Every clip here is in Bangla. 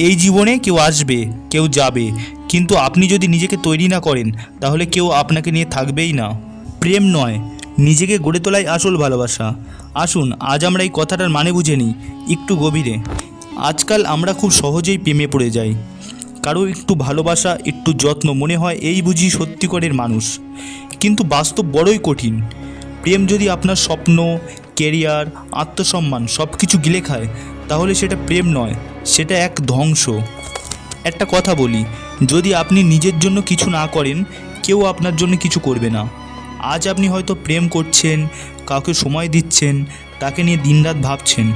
এই জীবনে কেউ আসবে, কেউ যাবে, কিন্তু আপনি যদি নিজেকে তৈরি না করেন তাহলে কেউ আপনাকে নিয়ে থাকবেই না। প্রেম নয়, নিজেকে গড়ে তোলাই আসল ভালোবাসা। আসুন আজ আমরা এই কথাটার মানে বুঝে নিই একটু গভীরে। আজকাল আমরা খুব সহজেই প্রেমে পড়ে যাই। কারো একটু ভালোবাসা, একটু যত্ন মনে হয় এই বুঝি সত্যিকারের মানুষ, কিন্তু বাস্তব বড়ই কঠিন। প্রেম যদি আপনার স্বপ্ন, কেরিয়ার, আত্মসম্মান সব কিছু গিলে খায় তাহলে সেটা প্রেম নয়, সেটা এক ধ্বংস। একটা কথা বলি, যদি আপনি নিজের জন্য কিছু না করেন কেউ আপনার জন্য কিছু করবে না। আজ আপনি হয়তো প্রেম করছেন, কাউকে সময় দিচ্ছেন, তাকে নিয়ে দিনরাত ভাবছেন,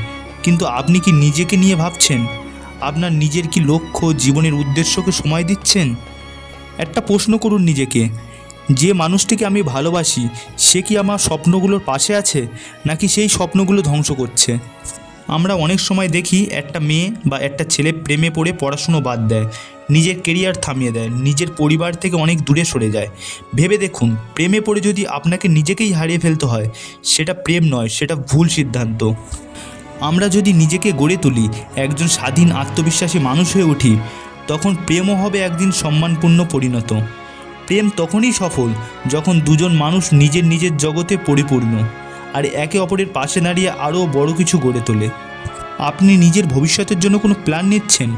কিন্তু আপনি কি নিজেকে নিয়ে ভাবছেন? আপনার নিজের কি লক্ষ্য, জীবনের উদ্দেশ্যকে সময় দিচ্ছেন? একটা প্রশ্ন করুন নিজেকে, যে মানুষটিকে আমি ভালোবাসি সে কি আমার স্বপ্নগুলোর পাশে আছে, নাকি সেই স্বপ্নগুলো ধ্বংস করছে? আমরা অনেক সময় দেখি একটা মেয়ে বা একটা ছেলে প্রেমে পড়ে পড়াশুনো বাদ দেয়, নিজের কেরিয়ার থামিয়ে দেয়, নিজের পরিবার থেকে অনেক দূরে সরে যায়। ভেবে দেখুন, প্রেমে পড়ে যদি আপনাকে নিজেকেই হারিয়ে ফেলতে হয় সেটা প্রেম নয়, সেটা ভুল সিদ্ধান্ত। আমরা যদি নিজেকে গড়ে তুলি, একজন স্বাধীন আত্মবিশ্বাসী মানুষ হয়ে উঠি, তখন প্রেমও হবে একদিন সম্মানপূর্ণ পরিণত। প্রেম তখনই সফল যখন দুজন মানুষ নিজের নিজের জগতে পরিপূর্ণ আর একে অপরের পাশে দাঁড়িয়ে আরও বড় কিছু গড়ে তোলে। আপনি নিজের ভবিষ্যতের জন্য কোনো প্ল্যান নিচ্ছেন?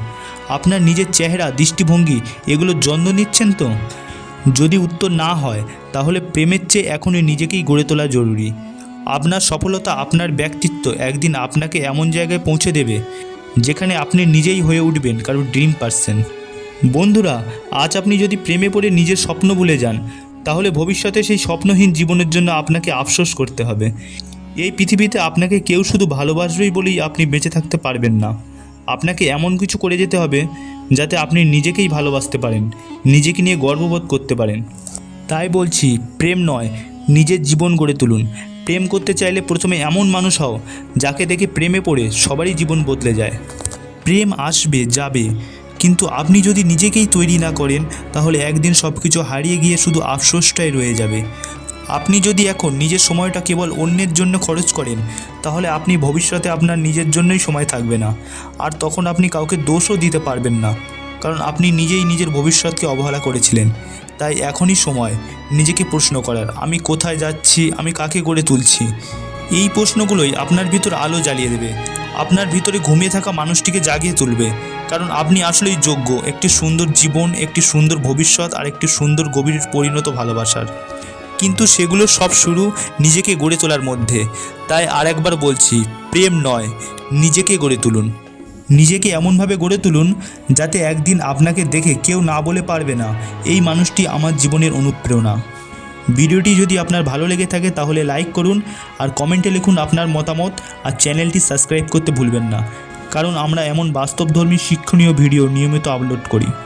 আপনার নিজের চেহারা, দৃষ্টিভঙ্গি এগুলোর যত্ন নিচ্ছেন তো? যদি উত্তর না হয় তাহলে প্রেমের চেয়ে এখনই নিজেকেই গড়ে তোলা জরুরি। আপনার সফলতা, আপনার ব্যক্তিত্ব একদিন আপনাকে এমন জায়গায় পৌঁছে দেবে যেখানে আপনি নিজেই হয়ে উঠবেন কারোর ড্রিম পারসন। বন্ধুরা, আজ আপনি যদি প্রেমে পড়ে নিজের স্বপ্ন ভুলে যান তাহলে ভবিষ্যতে সেই স্বপ্নহীন জীবনের জন্য আপনাকে আফসোস করতে হবে। এই পৃথিবীতে আপনাকে কেউ শুধু ভালোবাসবেই বলেই আপনি বেঁচে থাকতে পারবেন না। আপনাকে এমন কিছু করে যেতে হবে যাতে আপনি নিজেকেই ভালোবাসতে পারেন, নিজেকে নিয়ে গর্ববোধ করতে পারেন। তাই বলছি, প্রেম নয়, নিজের জীবন গড়ে তুলুন। প্রেম করতে চাইলে প্রথমে এমন মানুষ হও যাকে দেখে প্রেমে পড়ে সবারই জীবন বদলে যায়। প্রেম আসবে, যাবে, কিন্তু আপনি যদি নিজেকেই তৈরি না করেন তাহলে একদিন সব কিছু হারিয়ে গিয়ে শুধু আফসোসটাই রয়ে যাবে। আপনি যদি এখন নিজের সময়টা কেবল অন্যের জন্য খরচ করেন তাহলে আপনি ভবিষ্যতে আপনার নিজের জন্যই সময় থাকবে না, আর তখন আপনি কাউকে দোষও দিতে পারবেন না, কারণ আপনি নিজেই নিজের ভবিষ্যৎকে অবহেলা করেছিলেন। তাই এখনই সময় নিজেকে প্রশ্ন করার, আমি কোথায় যাচ্ছি, আমি কাকে গড়ে তুলছি। এই প্রশ্নগুলোই আপনার ভিতর আলো জ্বালিয়ে দেবে, আপনার ভিতরে ঘুমিয়ে থাকা মানুষটিকে জাগিয়ে তুলবে, কারণ আপনি আসলেই যোগ্য একটি সুন্দর জীবন, একটি সুন্দর ভবিষ্যৎ আর একটি সুন্দর গভীর পরিণত ভালোবাসার। কিন্তু সেগুলো সব শুরু নিজেকে গড়ে তোলার মধ্যে। তাই আরেকবার বলছি, প্রেম নয়, নিজেকে গড়ে তুলুন। নিজেকে এমনভাবে গড়ে তুলুন যাতে একদিন আপনাকে দেখে কেউ না বলে পারবে না, এই মানুষটি আমার জীবনের অনুপ্রেরণা। ভিডিওটি যদি আপনার ভালো লেগে থাকে তাহলে লাইক করুন আর কমেন্টে লিখুন আপনার মতামত, আর চ্যানেলটি সাবস্ক্রাইব করতে ভুলবেন না, কারণ আমরা এমন বাস্তবধর্মী শিক্ষণীয় ভিডিও নিয়মিত আপলোড করি।